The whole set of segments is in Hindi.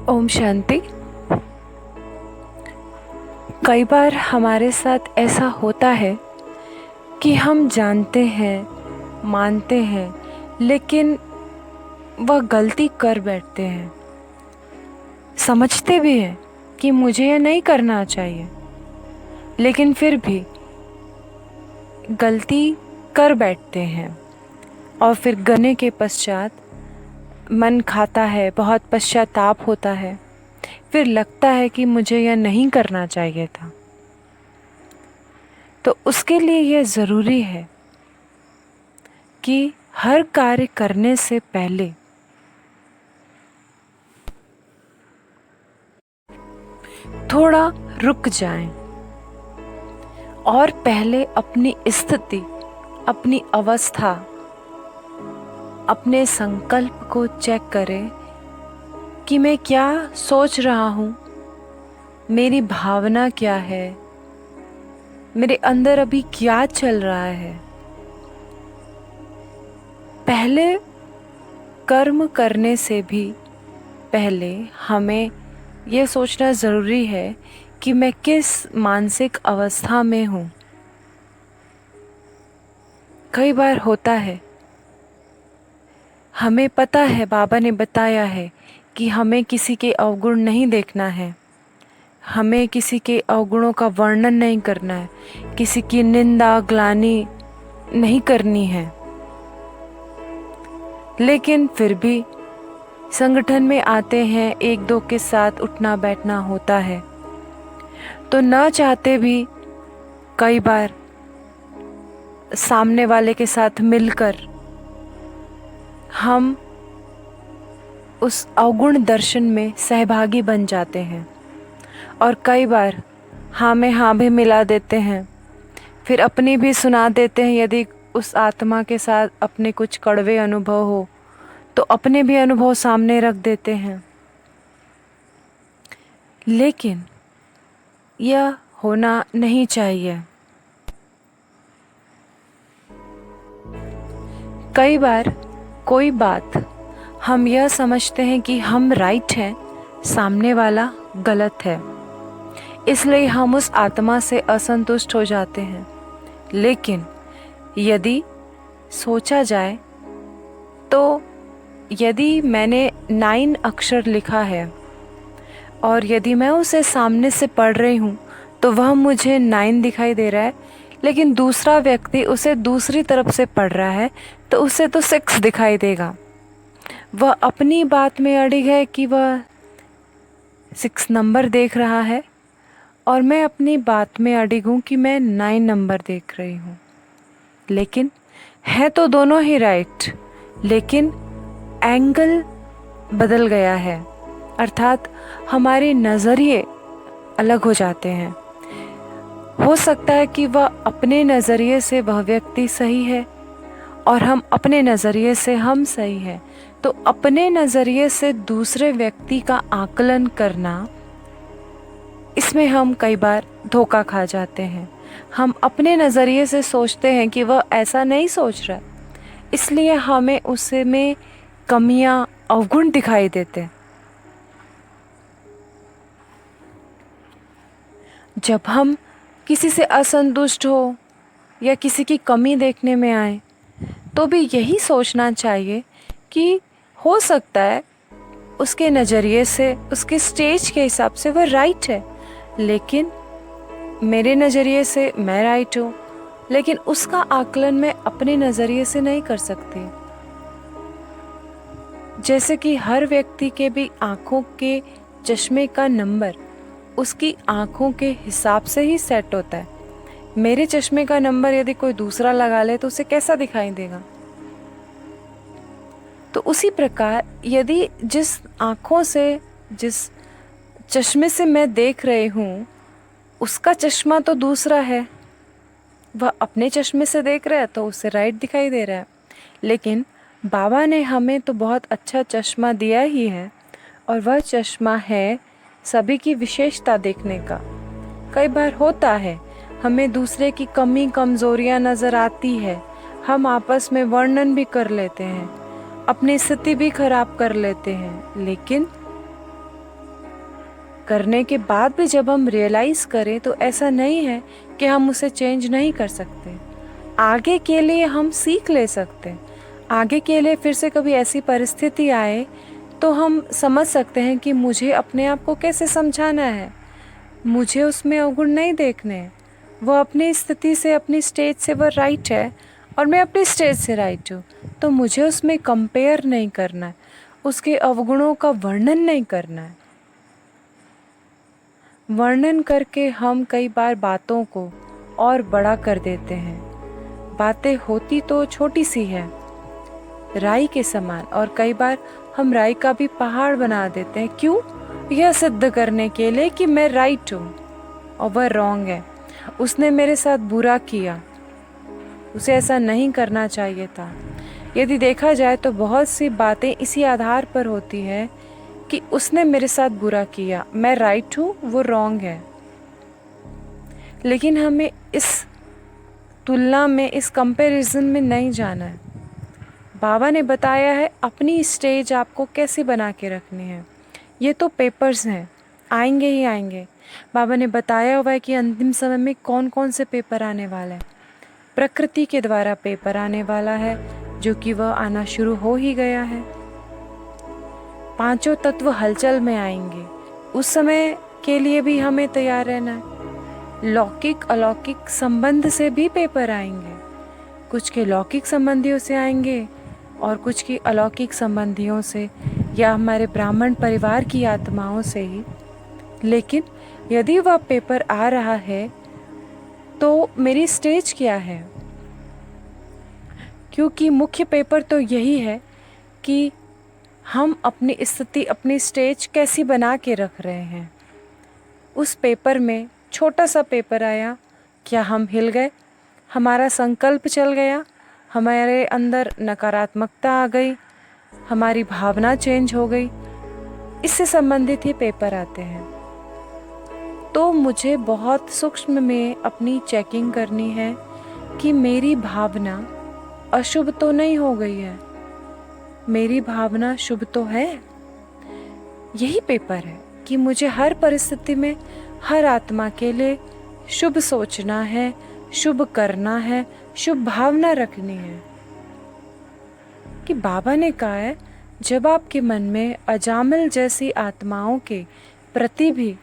ओम शांति। कई बार हमारे साथ ऐसा होता है कि हम जानते हैं, मानते हैं, लेकिन वह गलती कर बैठते हैं। समझते भी हैं कि मुझे यह नहीं करना चाहिए, लेकिन फिर भी गलती कर बैठते हैं और फिर करने के पश्चात मन खाता है, बहुत पश्चाताप होता है। फिर लगता है कि मुझे यह नहीं करना चाहिए था। तो उसके लिए यह ज़रूरी है कि हर कार्य करने से पहले थोड़ा रुक जाएं और पहले अपनी स्थिति, अपनी अवस्था, अपने संकल्प को चेक करें कि मैं क्या सोच रहा हूँ, मेरी भावना क्या है, मेरे अंदर अभी क्या चल रहा है। पहले कर्म करने से भी पहले हमें यह सोचना ज़रूरी है कि मैं किस मानसिक अवस्था में हूँ। कई बार होता है, हमें पता है, बाबा ने बताया है कि हमें किसी के अवगुण नहीं देखना है, हमें किसी के अवगुणों का वर्णन नहीं करना है, किसी की निंदा ग्लानि नहीं करनी है। लेकिन फिर भी संगठन में आते हैं, एक दो के साथ उठना बैठना होता है, तो न चाहते भी कई बार सामने वाले के साथ मिलकर हम उस अवगुण दर्शन में सहभागी बन जाते हैं और कई बार हाँ में हाँ भी मिला देते हैं, फिर अपनी भी सुना देते हैं। यदि उस आत्मा के साथ अपने कुछ कड़वे अनुभव हो तो अपने भी अनुभव सामने रख देते हैं। लेकिन यह होना नहीं चाहिए। कई बार कोई बात हम यह समझते हैं कि हम राइट हैं, सामने वाला गलत है, इसलिए हम उस आत्मा से असंतुष्ट हो जाते हैं। लेकिन यदि सोचा जाए तो यदि मैंने 9 अक्षर लिखा है और यदि मैं उसे सामने से पढ़ रही हूँ तो वह मुझे 9 दिखाई दे रहा है, लेकिन दूसरा व्यक्ति उसे दूसरी तरफ से पढ़ रहा है तो उसे तो 6 दिखाई देगा। वह अपनी बात में अड़िग है कि वह 6 नंबर देख रहा है और मैं अपनी बात में अड़िग हूँ कि मैं 9 नंबर देख रही हूँ। लेकिन है तो दोनों ही राइट, लेकिन एंगल बदल गया है, अर्थात हमारे नज़रिए अलग हो जाते हैं। हो सकता है कि वह अपने नज़रिए से वह व्यक्ति सही है और हम अपने नज़रिए से हम सही हैं। तो अपने नज़रिए से दूसरे व्यक्ति का आकलन करना, इसमें हम कई बार धोखा खा जाते हैं। हम अपने नज़रिए से सोचते हैं कि वह ऐसा नहीं सोच रहा, इसलिए हमें उसमें कमियां, अवगुण दिखाई देते हैं। जब हम किसी से असंतुष्ट हो या किसी की कमी देखने में आए तो भी यही सोचना चाहिए कि हो सकता है उसके नज़रिए से, उसके स्टेज के हिसाब से वह राइट है, लेकिन मेरे नज़रिए से मैं राइट हूँ, लेकिन उसका आकलन मैं अपने नज़रिए से नहीं कर सकती। जैसे कि हर व्यक्ति के भी आँखों के चश्मे का नंबर उसकी आँखों के हिसाब से ही सेट होता है। मेरे चश्मे का नंबर यदि कोई दूसरा लगा ले तो उसे कैसा दिखाई देगा। तो उसी प्रकार यदि जिस आँखों से, जिस चश्मे से मैं देख रही हूँ, उसका चश्मा तो दूसरा है, वह अपने चश्मे से देख रहा है तो उसे राइट दिखाई दे रहा है। लेकिन बाबा ने हमें तो बहुत अच्छा चश्मा दिया ही है और वह चश्मा है सभी की विशेषता देखने का। कई बार होता है हमें दूसरे की कमी कमज़ोरियाँ नज़र आती है, हम आपस में वर्णन भी कर लेते हैं, अपनी स्थिति भी खराब कर लेते हैं, लेकिन करने के बाद भी जब हम रियलाइज़ करें तो ऐसा नहीं है कि हम उसे चेंज नहीं कर सकते। आगे के लिए हम सीख ले सकते हैं। आगे के लिए फिर से कभी ऐसी परिस्थिति आए तो हम समझ सकते हैं कि मुझे अपने आप को कैसे समझाना है। मुझे उसमें अवगुण नहीं देखने हैं। वो अपनी स्थिति से, अपनी स्टेज से वो राइट है और मैं अपनी स्टेज से राइट हूँ, तो मुझे उसमें कंपेयर नहीं करना है, उसके अवगुणों का वर्णन नहीं करना है। वर्णन करके हम कई बार बातों को और बड़ा कर देते हैं। बातें होती तो छोटी सी है, राई के समान, और कई बार हम राई का भी पहाड़ बना देते हैं। क्यों? यह सिद्ध करने के लिए कि मैं राइट हूँ और वह रॉन्ग है। उसने मेरे साथ बुरा किया, उसे ऐसा नहीं करना चाहिए था। यदि देखा जाए तो बहुत सी बातें इसी आधार पर होती है कि उसने मेरे साथ बुरा किया, मैं राइट हूँ, वो रॉन्ग है। लेकिन हमें इस तुलना में, इस कंपैरिजन में नहीं जाना है। बाबा ने बताया है अपनी स्टेज आपको कैसे बना के रखनी है। ये तो पेपर्स हैं, आएंगे ही आएंगे। बाबा ने बताया हुआ है कि अंतिम समय में कौन कौन से पेपर आने वाले हैं। प्रकृति के द्वारा पेपर आने वाला है, जो कि वह आना शुरू हो ही गया है। पांचों तत्व हलचल में आएंगे, उस समय के लिए भी हमें तैयार रहना है। लौकिक अलौकिक संबंध से भी पेपर आएंगे, कुछ के लौकिक संबंधियों से आएंगे और कुछ की अलौकिक संबंधियों से या हमारे ब्राह्मण परिवार की आत्माओं से ही। लेकिन यदि वह पेपर आ रहा है तो मेरी स्टेज क्या है? क्योंकि मुख्य पेपर तो यही है कि हम अपनी स्थिति, अपनी स्टेज कैसी बना के रख रहे हैं। उस पेपर में छोटा सा पेपर आया, क्या हम हिल गए? हमारा संकल्प चल गया, हमारे अंदर नकारात्मकता आ गई, हमारी भावना चेंज हो गई, इससे संबंधित ये पेपर आते हैं। तो मुझे बहुत सूक्ष्म में अपनी चेकिंग करनी है कि मेरी भावना अशुभ तो नहीं हो गई है, मेरी भावना शुभ तो है। यही पेपर है कि मुझे हर परिस्थिति में, हर आत्मा के लिए शुभ सोचना है, शुभ करना है, शुभ भावना रखनी है। कि बाबा ने कहा है जब आपके मन में अजामिल जैसी आत्माओं के प्रति भी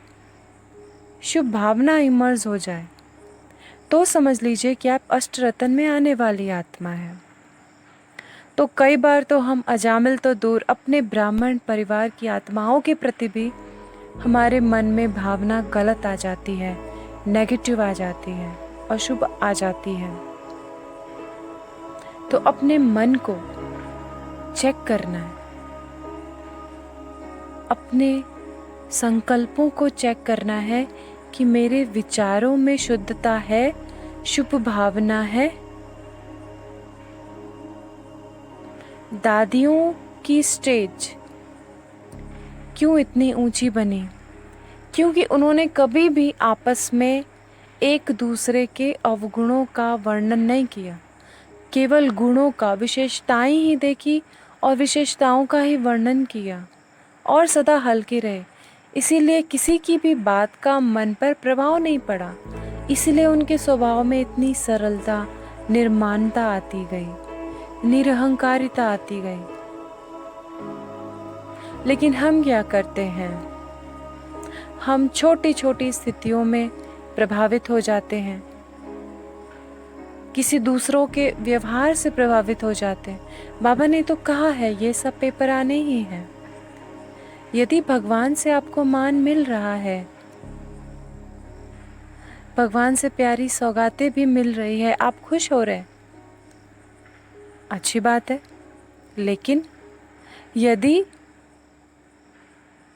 शुभ भावना इमर्ज हो जाए तो समझ लीजिए कि आप अष्टरत्न में आने वाली आत्मा है। तो कई बार तो हम अजामिल तो दूर, अपने ब्राह्मण परिवार की आत्माओं के प्रति भी हमारे मन में भावना गलत आ जाती है, नेगेटिव आ जाती है, अशुभ आ जाती है। तो अपने मन को चेक करना है, अपने संकल्पों को चेक करना है कि मेरे विचारों में शुद्धता है, शुभ भावना है। दादियों की स्टेज क्यों इतनी ऊंची बनी? क्योंकि उन्होंने कभी भी आपस में एक दूसरे के अवगुणों का वर्णन नहीं किया, केवल गुणों का, विशेषताएं ही देखी और विशेषताओं का ही वर्णन किया और सदा हल्के रहे। इसीलिए किसी की भी बात का मन पर प्रभाव नहीं पड़ा। इसीलिए उनके स्वभाव में इतनी सरलता, निर्माणता आती गई, निरहंकारिता आती गई। लेकिन हम क्या करते हैं? हम छोटी छोटी स्थितियों में प्रभावित हो जाते हैं, किसी दूसरों के व्यवहार से प्रभावित हो जाते हैं। बाबा ने तो कहा है ये सब पेपर आने ही हैं। यदि भगवान से आपको मान मिल रहा है, भगवान से प्यारी सौगातें भी मिल रही है, आप खुश हो रहे, अच्छी बात है। लेकिन यदि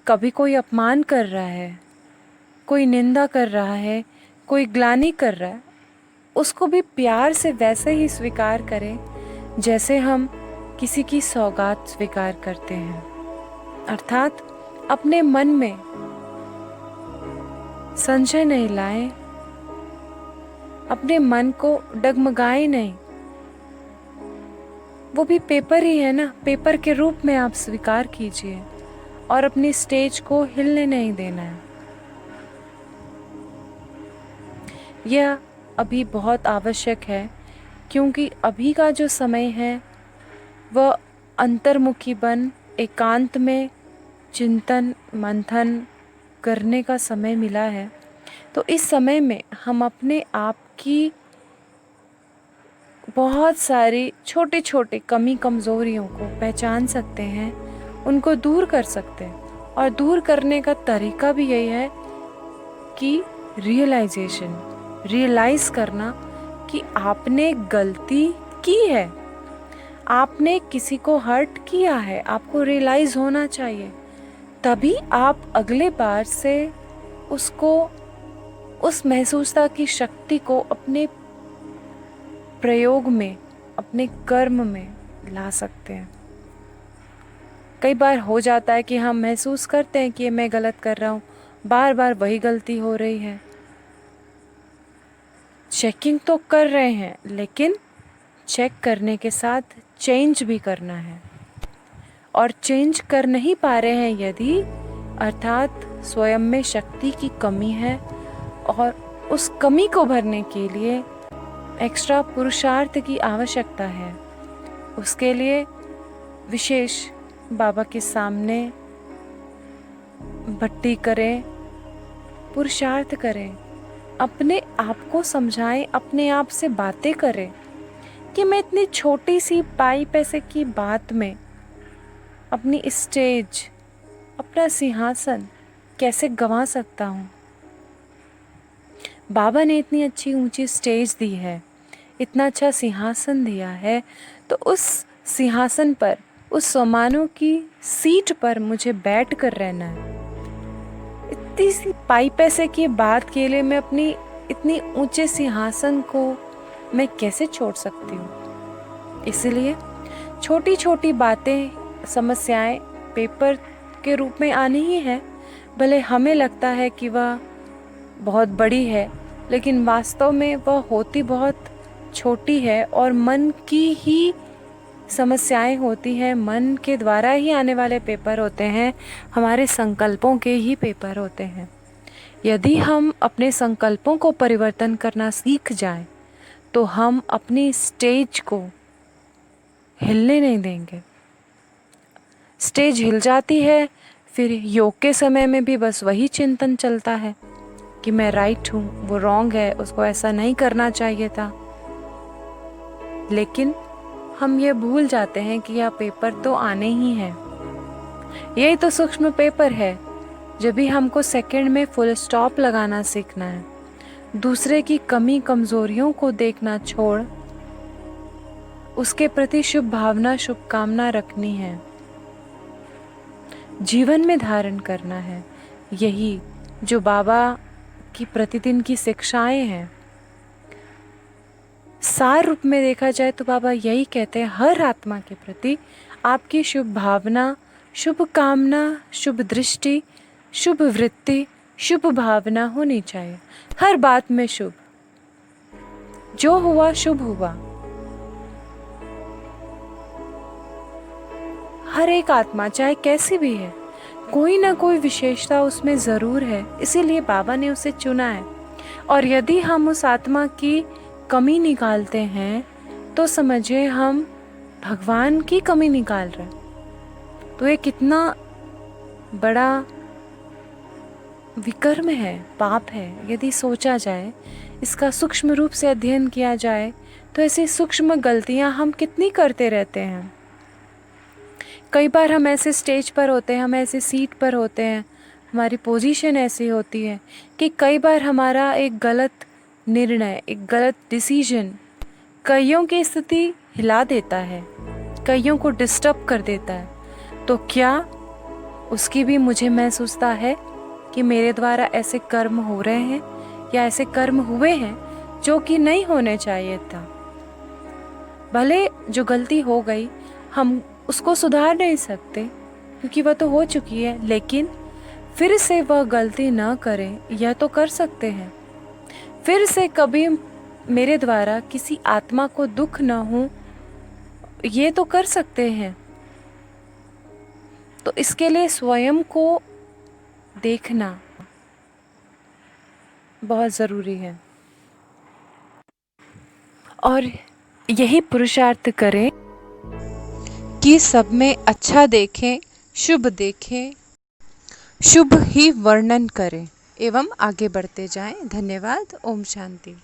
कभी कोई अपमान कर रहा है, कोई निंदा कर रहा है, कोई ग्लानि कर रहा है, उसको भी प्यार से वैसे ही स्वीकार करें जैसे हम किसी की सौगात स्वीकार करते हैं। अर्थात अपने मन में संशय नहीं लाएं, अपने मन को डगमगाएं नहीं। वो भी पेपर ही है ना, पेपर के रूप में आप स्वीकार कीजिए और अपनी स्टेज को हिलने नहीं देना है। यह अभी बहुत आवश्यक है, क्योंकि अभी का जो समय है वह अंतर्मुखी बन एकांत में चिंतन मंथन करने का समय मिला है। तो इस समय में हम अपने आप की बहुत सारी छोटी छोटी कमी कमज़ोरियों को पहचान सकते हैं, उनको दूर कर सकते हैं। और दूर करने का तरीका भी यही है कि रियलाइज़ करना कि आपने गलती की है, आपने किसी को हर्ट किया है, आपको रियलाइज़ होना चाहिए। तभी आप अगले बार से उसको, उस महसूसता की शक्ति को अपने प्रयोग में, अपने कर्म में ला सकते हैं। कई बार हो जाता है कि हम महसूस करते हैं कि मैं गलत कर रहा हूँ, बार बार वही गलती हो रही है। चेकिंग तो कर रहे हैं, लेकिन चेक करने के साथ चेंज भी करना है। और चेंज कर नहीं पा रहे हैं यदि, अर्थात स्वयं में शक्ति की कमी है, और उस कमी को भरने के लिए एक्स्ट्रा पुरुषार्थ की आवश्यकता है। उसके लिए विशेष बाबा के सामने भट्टी करें, पुरुषार्थ करें, अपने आप को समझाएं, अपने आप से बातें करें कि मैं इतनी छोटी सी पाई पैसे की बात में अपनी स्टेज, अपना सिंहासन कैसे गंवा सकता हूँ। बाबा ने इतनी अच्छी ऊंची स्टेज दी है, इतना अच्छा सिंहासन दिया है, तो उस सिंहासन पर, उस सोमानों की सीट पर मुझे बैठ कर रहना है। इतनी सी पाई पैसे की बात के लिए मैं अपनी इतनी ऊंचे सिंहासन को मैं कैसे छोड़ सकती हूँ। इसलिए छोटी छोटी बातें, समस्याएं पेपर के रूप में आनी ही है। भले हमें लगता है कि वह बहुत बड़ी है, लेकिन वास्तव में वह होती बहुत छोटी है, और मन की ही समस्याएं होती हैं, मन के द्वारा ही आने वाले पेपर होते हैं, हमारे संकल्पों के ही पेपर होते हैं। यदि हम अपने संकल्पों को परिवर्तन करना सीख जाएं, तो हम अपनी स्टेज को हिलने नहीं देंगे। स्टेज हिल जाती है, फिर योग के समय में भी बस वही चिंतन चलता है कि मैं राइट हूँ, वो रॉन्ग है, उसको ऐसा नहीं करना चाहिए था। लेकिन हम ये भूल जाते हैं कि यह पेपर तो आने ही है। यही तो सूक्ष्म पेपर है। जब भी हमको सेकंड में फुल स्टॉप लगाना सीखना है, दूसरे की कमी कमजोरियों को देखना छोड़ उसके प्रति शुभ भावना, शुभकामना रखनी है, जीवन में धारण करना है। यही जो बाबा की प्रतिदिन की शिक्षाएं हैं। सार रूप में देखा जाए तो बाबा यही कहते हैं, हर आत्मा के प्रति आपकी शुभ भावना, शुभ कामना, शुभ दृष्टि, शुभ वृत्ति, शुभ भावना होनी चाहिए। हर बात में शुभ, जो हुआ शुभ हुआ। हर एक आत्मा चाहे कैसी भी है, कोई ना कोई विशेषता उसमें ज़रूर है, इसीलिए बाबा ने उसे चुना है। और यदि हम उस आत्मा की कमी निकालते हैं, तो समझिए हम भगवान की कमी निकाल रहे हैं। तो ये कितना बड़ा विकर्म है, पाप है। यदि सोचा जाए, इसका सूक्ष्म रूप से अध्ययन किया जाए, तो ऐसी सूक्ष्म गलतियां हम कितनी करते रहते हैं। कई बार हम ऐसे स्टेज पर होते हैं, हम ऐसे सीट पर होते हैं, हमारी पोजीशन ऐसी होती है कि कई बार हमारा एक गलत निर्णय, एक गलत डिसीजन कईयों की स्थिति हिला देता है, कईयों को डिस्टर्ब कर देता है। तो क्या उसकी भी मुझे महसूसता है कि मेरे द्वारा ऐसे कर्म हो रहे हैं या ऐसे कर्म हुए हैं जो कि नहीं होने चाहिए था। भले जो गलती हो गई हम उसको सुधार नहीं सकते क्योंकि वह तो हो चुकी है, लेकिन फिर से वह गलती ना करें यह तो कर सकते हैं। फिर से कभी मेरे द्वारा किसी आत्मा को दुख ना हो ये तो कर सकते हैं। तो इसके लिए स्वयं को देखना बहुत ज़रूरी है। और यही पुरुषार्थ करें कि सब में अच्छा देखें, शुभ ही वर्णन करें एवं आगे बढ़ते जाएं। धन्यवाद। ओम शांति।